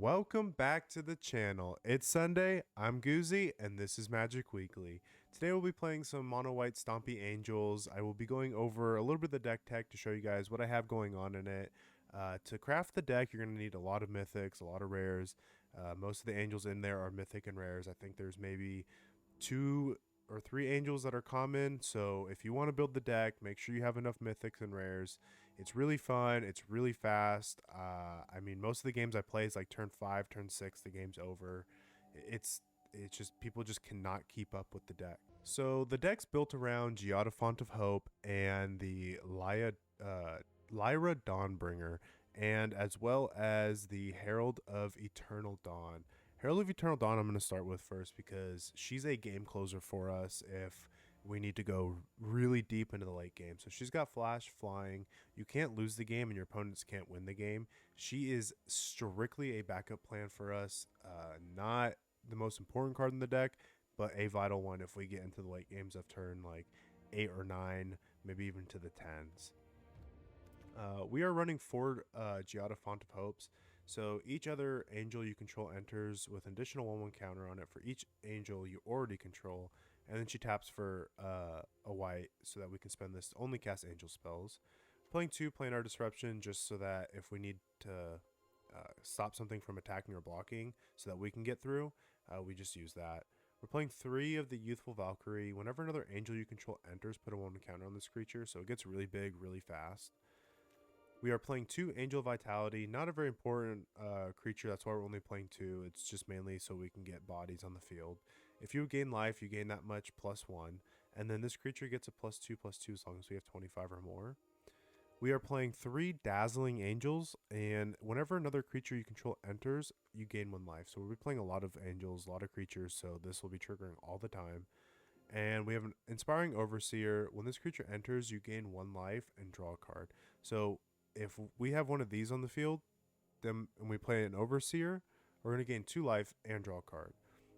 Welcome back to the channel. It's Sunday, I'm Goozy, and this is Magic Weekly. Today we'll be playing some mono white stompy angels. I will be going over a little bit of the deck tech to show you guys what I have going on in it. To craft the deck, you're going to need a lot of mythics, a lot of rares. Most of the angels in there are mythic and rares. I think there's maybe 2 or 3 angels that are common, so if you want to build the deck, make sure you have enough mythics and rares. It's really fun, it's really fast. I mean, most of the games I play is like turn 5, turn 6, the game's over. It's just, people just cannot keep up with the deck. So the deck's built around Giada Font of Hope and the Lyra Dawnbringer, and as well as the Herald of Eternal Dawn. Herald of Eternal Dawn I'm going to start with first because she's a game closer for us if we need to go really deep into the late game. So she's got flash, flying. You can't lose the game and your opponents can't win the game. She is strictly a backup plan for us. Not the most important card in the deck, but a vital one if we get into the late games of turn like 8 or 9, maybe even to the 10s. We are running 4 Giada Font of Hopes. So each other angel you control enters with an additional 1/1 counter on it for each angel you already control, and then she taps for a white so that we can spend this to only cast angel spells. Playing 2 Planar Disruption just so that if we need to stop something from attacking or blocking so that we can get through, we just use that. We're playing 3 of the Youthful Valkyrie. Whenever another angel you control enters, put a 1/1 counter on this creature, so it gets really big really fast. We are playing 2 Angel Vitality, not a very important creature, that's why we're only playing 2. It's just mainly so we can get bodies on the field. If you gain life, you gain that much +1, and then this creature gets a +2/+2 as long as we have 25 or more. We are playing 3 Dazzling Angels, and whenever another creature you control enters, you gain 1 life. So we'll be playing a lot of angels, a lot of creatures, so this will be triggering all the time. And we have an Inspiring Overseer. When this creature enters, you gain 1 life and draw a card. So if we have one of these on the field, then and we play an Overseer, we're going to gain 2 life and draw a card.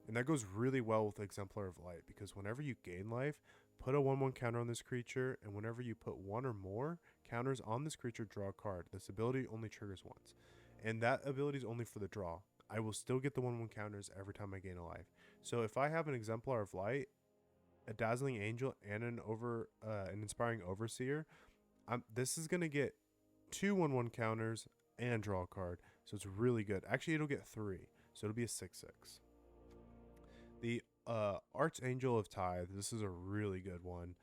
And that goes really well with Exemplar of Light, because whenever you gain life, put a 1/1 counter on this creature, and whenever you put 1 or more counters on this creature, draw a card. This ability only triggers once, and that ability is only for the draw. I will still get the 1/1 counters every time I gain a life. So if I have an Exemplar of Light, a Dazzling Angel, and an Inspiring Overseer, this is going to get 2 1/1 counters and draw a card, so it's really good. Actually, it'll get 3, so it'll be a 6/6. The Archangel of Tithe, this is a really good one.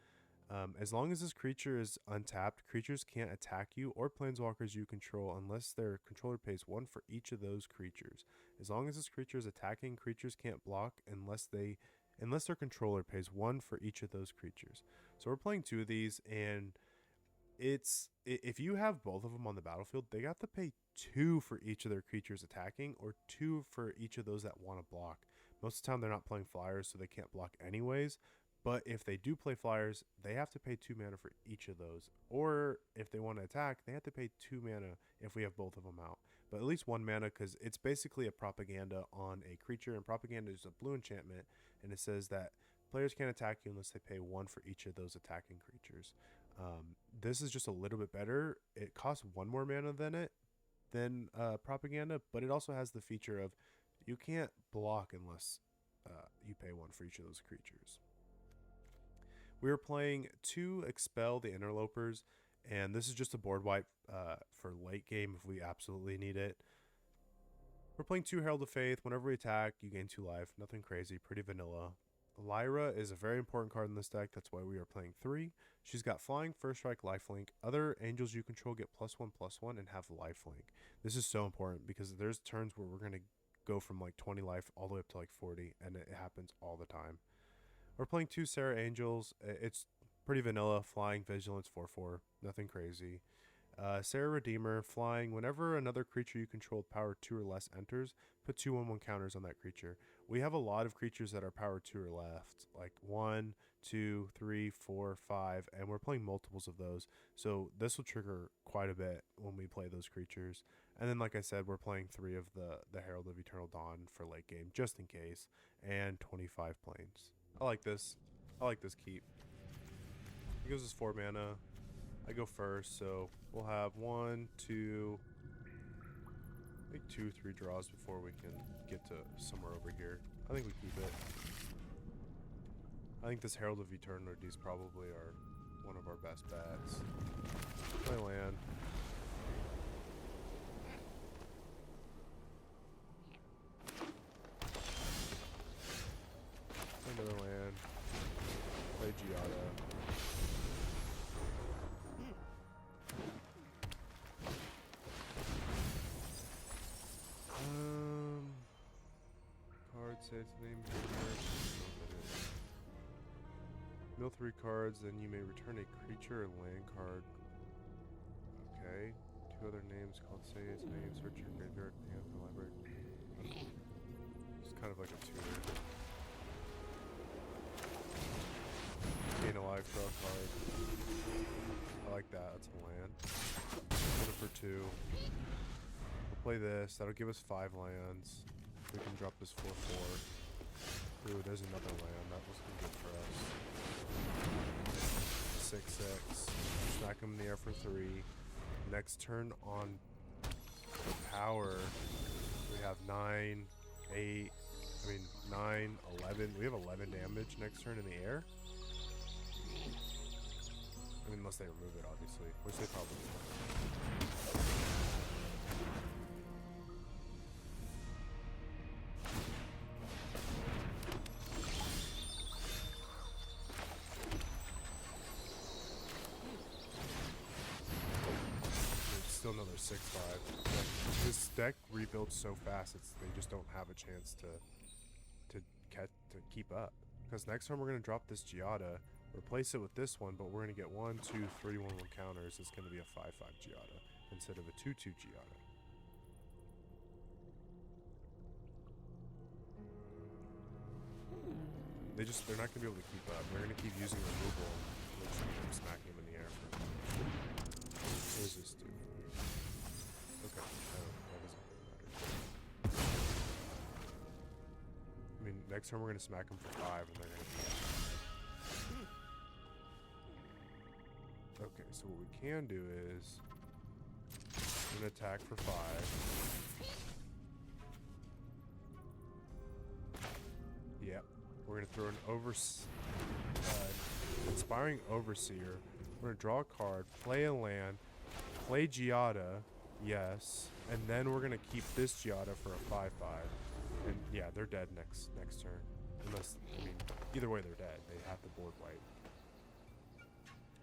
As long as this creature is untapped, creatures can't attack you or planeswalkers you control unless their controller pays 1 for each of those creatures. As long as this creature is attacking, creatures can't block unless their controller pays 1 for each of those creatures. So we're playing 2 of these, and if you have both of them on the battlefield, they got to pay 2 for each of their creatures attacking, or 2 for each of those that want to block. Most of the time they're not playing flyers, so they can't block anyways, but if they do play flyers, they have to pay 2 mana for each of those, or if they want to attack, they have to pay 2 mana if we have both of them out, but at least 1 mana, because it's basically a propaganda on a creature, and propaganda is a blue enchantment, and it says that players can't attack you unless they pay 1 for each of those attacking creatures. This is just a little bit better. It costs 1 more mana than propaganda, but it also has the feature of you can't block unless you pay 1 for each of those creatures. We are playing 2 Expel the Interlopers, and this is just a board wipe for late game if we absolutely need it. We're playing 2 Herald of Faith. Whenever we attack, you gain 2 life. Nothing crazy, pretty vanilla. Lyra is a very important card in this deck, that's why we are playing 3. She's got Flying, First Strike, Lifelink. Other angels you control get +1/+1 and have Lifelink. This is so important because there's turns where we're going to go from like 20 life all the way up to like 40, and it happens all the time. We're playing 2 Sarah Angels. It's pretty vanilla, Flying, Vigilance, 4/4, nothing crazy. Sarah Redeemer, Flying. Whenever another creature you control power 2 or less enters, put 2 1/1 counters on that creature. We have a lot of creatures that are power 2 or left, like 1, 2, 3, 4, 5, and we're playing multiples of those. So this will trigger quite a bit when we play those creatures. And then, like I said, we're playing 3 of the Herald of Eternal Dawn for late game, just in case, and 25 planes. I like this. I like this keep. It gives us 4 mana. I go first, so we'll have 1, 2, Make 2-3 draws before we can get to somewhere over here. I think we keep it. I think this Herald of Eternities probably are one of our best bets. Play land. Play another land. Play Giada. Card say its name here. Mill 3 cards, then you may return a creature or land card. Okay. 2 other names called say its name. Search your graveyard and the library. It's kind of like a tutor. Gain a life, draw a card. I like that. That's a land. Put it for 2. We'll play this. That'll give us 5 lands. We can drop this 4/4. Ooh, there's another land. That was good for us. 6/6. Smack him in the air for 3. Next turn on the power, we have 9, 8. I mean 9, 11. We have 11 damage next turn in the air. I mean, unless they remove it, obviously, which they probably will. Still another 6/5. This deck rebuilds so fast; they just don't have a chance to keep up. Because next time we're gonna drop this Giada, replace it with this one, but we're gonna get 1, 2, 3, 1/1 counters. It's gonna be a 5/5 Giada instead of a 2/2 Giada. They're not gonna be able to keep up. They're gonna keep using removal, which means smacking them in the air. What does this do? Okay, that doesn't really matter. I mean, next time we're gonna smack them for 5, and they're gonna be. Okay, so what we can do is we're gonna attack for 5. Yep. We're gonna throw an Inspiring Overseer. We're gonna draw a card, play a land, play Giada, yes, and then we're gonna keep this Giada for a 5/5. And yeah, they're dead next turn. Unless, I mean, either way they're dead. They have to board wipe.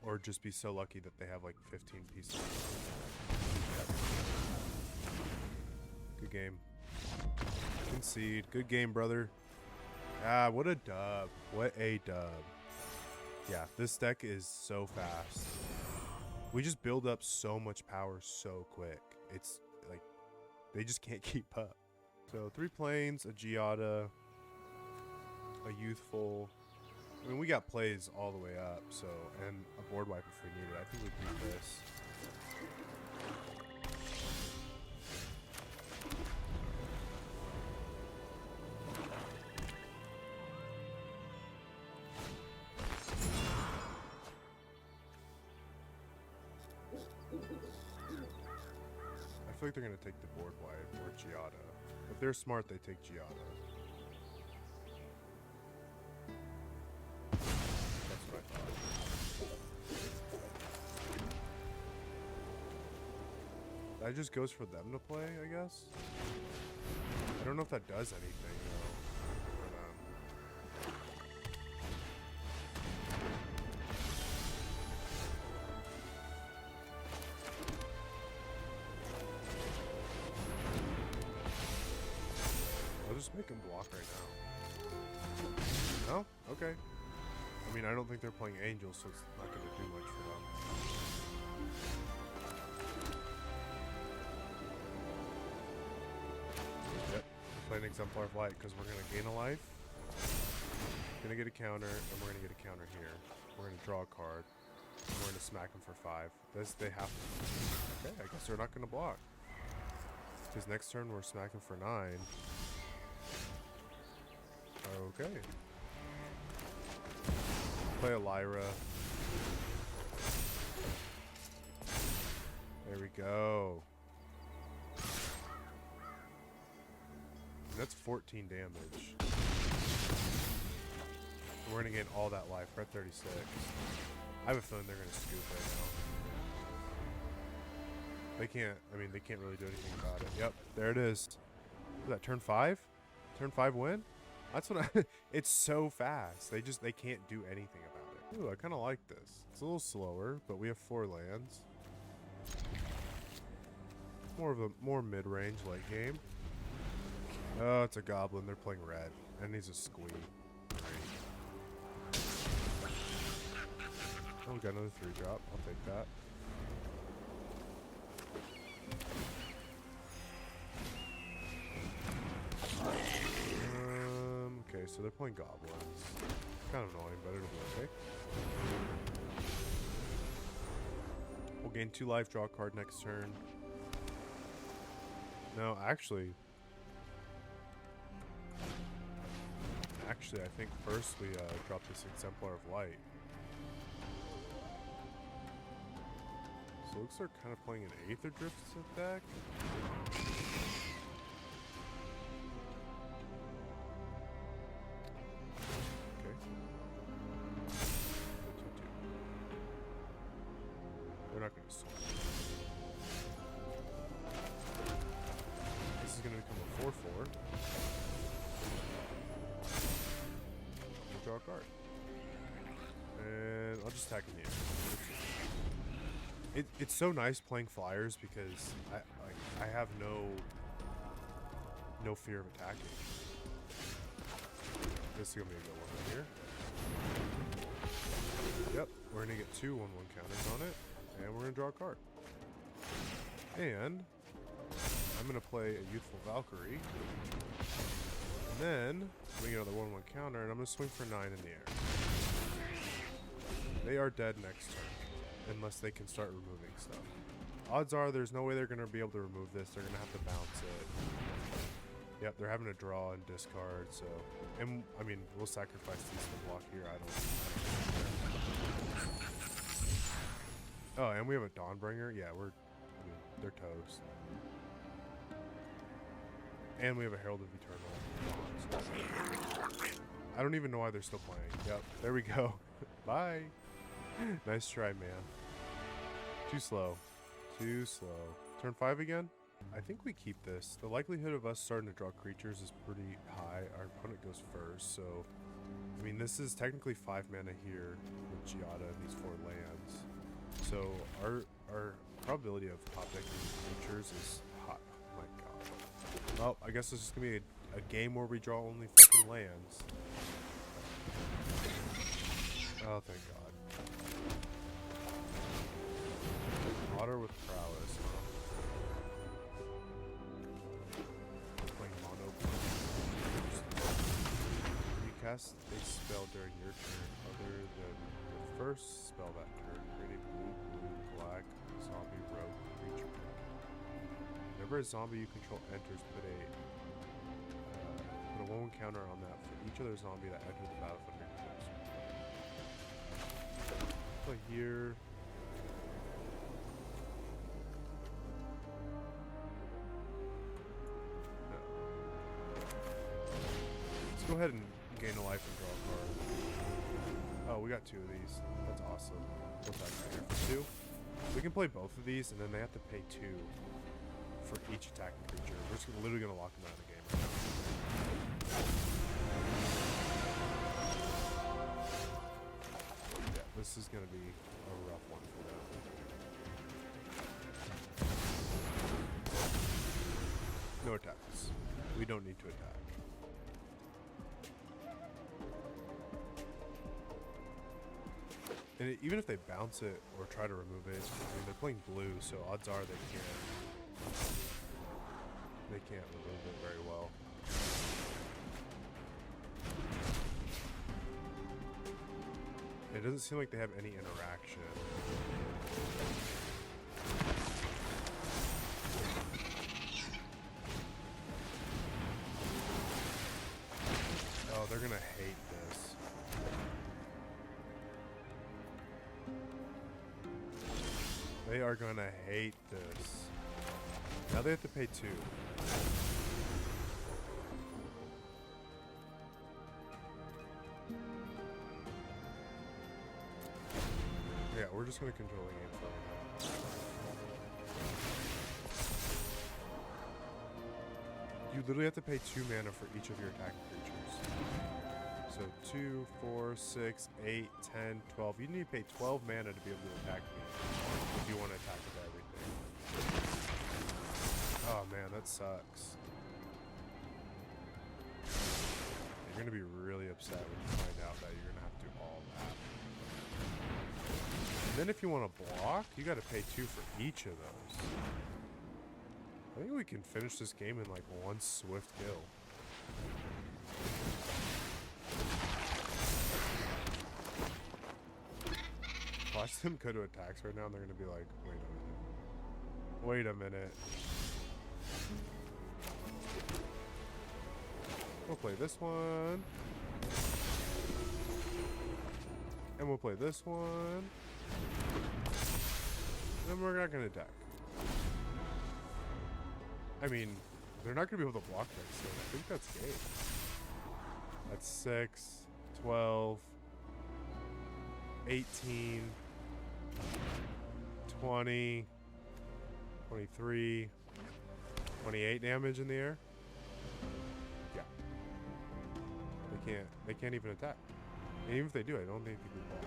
Or just be so lucky that they have like 15 pieces. Good game. Concede. Good game, brother. Ah, what a dub. What a dub. Yeah, this deck is so fast. We just build up so much power so quick. It's like, they just can't keep up. So 3 planes, a Giada, a Youthful. I mean, we got plays all the way up, so, and a board wipe if we need it. I think we beat this. I feel like they're going to take the board wipe or Giada. If they're smart, they take Giada. That's what I thought. That just goes for them to play, I guess? I don't know if that does anything, though. But, I'll just make them block right now. No? Okay. I mean, I don't think they're playing Angels, so it's not going to do much for them. Yep. Playing Exemplar of Light because we're going to gain a life. Going to get a counter, and we're going to get a counter here. We're going to draw a card. And we're going to smack them for 5. They have to. Okay, I guess they're not going to block. Because next turn we're smacking for 9. Okay. Play a Lyra. There we go. That's 14 damage. We're gonna gain all that life. We're at 36. I have a feeling they're gonna scoop right now. They can't. I mean, they can't really do anything about it. Yep, there it is. What is that, turn 5? Turn 5 win? That's what I... It's so fast. They can't do anything about it. Ooh, I kind of like this. It's a little slower, but we have 4 lands. More mid-range late game. Oh, it's a goblin. They're playing red. And he's a squee. Great. Oh, we got another 3-drop. I'll take that. Okay, so they're playing goblins. Kind of annoying, but it'll be okay. We'll gain 2 life, draw a card next turn. No, actually, I think first we drop this Exemplar of Light. So it looks like they're kind of playing an Aether Drift deck. Okay. They're not going to solve it. This is going to become a 4/4. Draw a card. And I'll just attack in the air. It's so nice playing flyers because I have no fear of attacking. This is gonna be a good one right here. Yep, we're gonna get 2 1/1 counters on it, and we're gonna draw a card. And I'm gonna play a Youthful Valkyrie. And then we get another 1/1 counter, and I'm gonna swing for 9 in the air. They are dead next turn, unless they can start removing stuff. Odds are there's no way they're gonna be able to remove this. They're gonna have to bounce it. Yep, they're having to draw and discard. So, and I mean, we'll sacrifice these to block here. I don't. Oh, and we have a Dawnbringer. Yeah, they're toast. And we have a Herald of Eternal. I don't even know why they're still playing. Yep, there we go. Bye. Nice try, man. Too slow. Too slow. Turn 5 again? I think we keep this. The likelihood of us starting to draw creatures is pretty high. Our opponent goes first, so... I mean, this is technically 5 mana here with Giada and these 4 lands. So, our probability of top decking creatures is high. Oh my god. Well, I guess this is going to be a game where we draw only fucking lands. Oh, thank god. Otter with prowess, huh? Playing mono. You cast a spell during your turn other than the first spell that turn. Create a blue, black, zombie, rogue creature. Whenever a zombie you control enters, put a 1/1 counter on that for each other zombie that enters the battlefield. Play here. No. Let's go ahead and gain a life and draw a card. Oh, we got 2 of these. That's awesome. We'll attack right here for 2. We can play both of these, and then they have to pay 2 for each attacking creature. We're just literally going to lock them out of the game right now. This is going to be a rough one for them. No attacks. We don't need to attack. And even if they bounce it or try to remove it, I mean, they're playing blue, so odds are they can't remove it very well. It doesn't seem like they have any interaction. Oh, they're gonna hate this. They are gonna hate this. Now they have to pay 2. we're just gonna control the game for right now. You literally have to pay 2 mana for each of your attacking creatures. So 2, 4, 6, 8, 10, 12. You need to pay 12 mana to be able to attack me if you want to attack with everything. Oh man, that sucks. You're gonna be really upset when you find out that you're gonna have to do all that. And then if you want to block, you gotta pay 2 for each of those. I think we can finish this game in like one swift kill. Watch them go to attacks right now and they're gonna be like, wait a minute. Wait a minute. We'll play this one. And we'll play this one. And we're not gonna attack. I mean, they're not gonna be able to block next turn. I think that's game. That's 6, 12, 18, 20, 23, 28 damage in the air. Yeah. They can't even attack. And even if they do, I don't think they can block.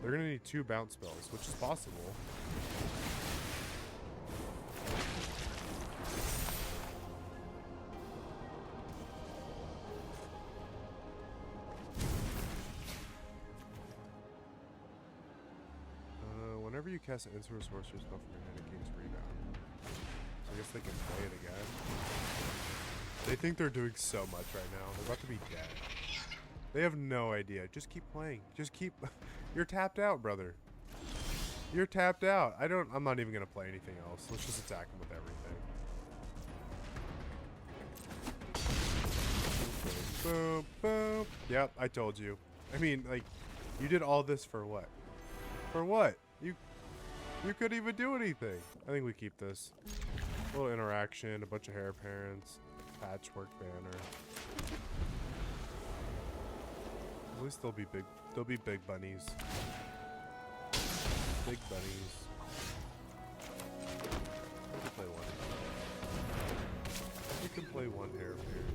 They're gonna need 2 bounce spells, which is possible. Whenever you cast an instant or sorcery spell from your hand, it gains rebound. So I guess they can play it again. They think they're doing so much right now. They're about to be dead. They have no idea. Just keep playing. Just keep... You're tapped out, brother. You're tapped out. I'm not even going to play anything else. Let's just attack them with everything. Boom, boom. Yep, I told you. I mean, like, you did all this for what? For what? You couldn't even do anything. I think we keep this. A little interaction, a bunch of hair parents, patchwork banner. At least they'll be big. They'll be big bunnies. Big bunnies. We can play one. We can play one hair parent.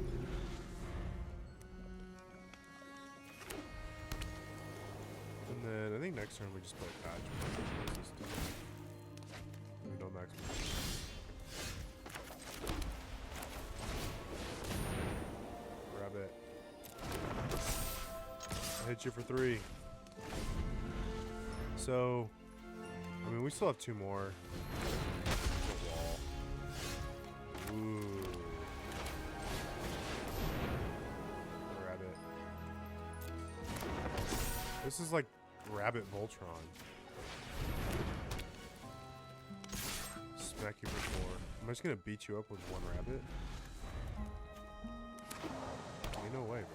And then I think next turn we just play patchwork. We don't max. Grab it. I hit you for 3. So, I mean, we still have 2 more. Wall. Ooh. Rabbit. This is like Rabbit Voltron. Smack you for 4. I'm just gonna beat you up with 1 rabbit. Ain't no way, bro.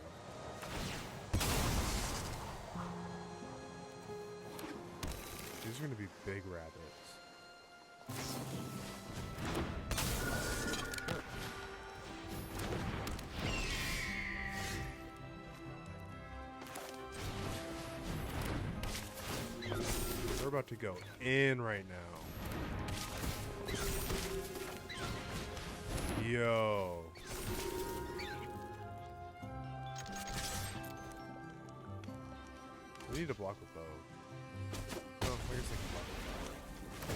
These are gonna be big rabbits. We're about to go in right now. Yo. We need to block with bow. Oh, I guess I can block with bow.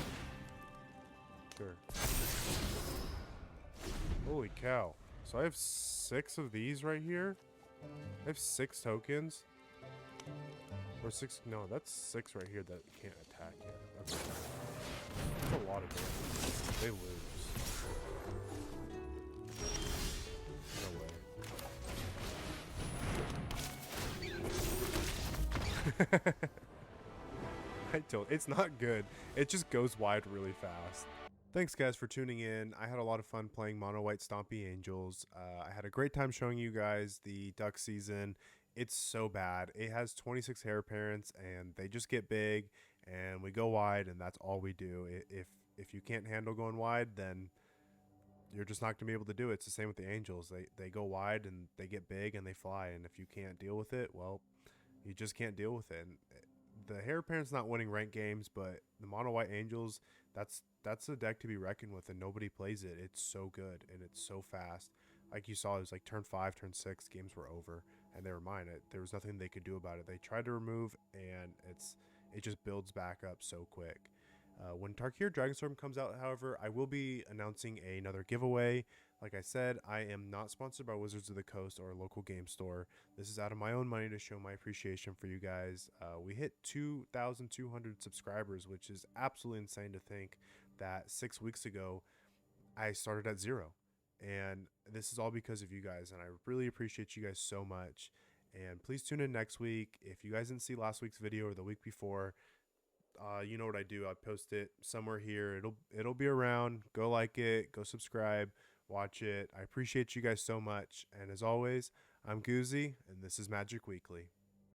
Sure. Holy cow. So I have 6 of these right here. I have 6 tokens. Or 6, no, that's 6 right here that can't attack yet. That's a lot of damage. They lose. It's not good. It just goes wide really fast. Thanks guys for tuning in. I had a lot of fun playing Mono White Stompy Angels. I had a great time showing you guys the duck season. It's so bad. It has 26 hair parents and they just get big and we go wide and that's all we do. If you can't handle going wide, then you're just not going to be able to do it. It's the same with the Angels. They go wide and they get big and they fly, and if you can't deal with it, well, You just can't deal with it. And the Hair Parent's not winning ranked games, but the Mono White Angels, that's a deck to be reckoned with, and nobody plays it. It's so good and it's so fast. Like you saw, it was like turn 5, turn 6, games were over, and they were mine. There was nothing they could do about it. They tried to remove, and it just builds back up so quick. When Tarkir Dragonstorm comes out, however, I will be announcing another giveaway. Like I said, I am not sponsored by Wizards of the Coast or a local game store. This is out of my own money to show my appreciation for you guys. We hit 2,200 subscribers, which is absolutely insane to think that 6 weeks ago I started at zero. And this is all because of you guys, and I really appreciate you guys so much. And please tune in next week. If you guys didn't see last week's video or the week before, you know what I do. I post it somewhere here. It'll be around. Go like it. Go subscribe. Watch it. I appreciate you guys so much. And as always, I'm Goozy, and this is Magic Weekly.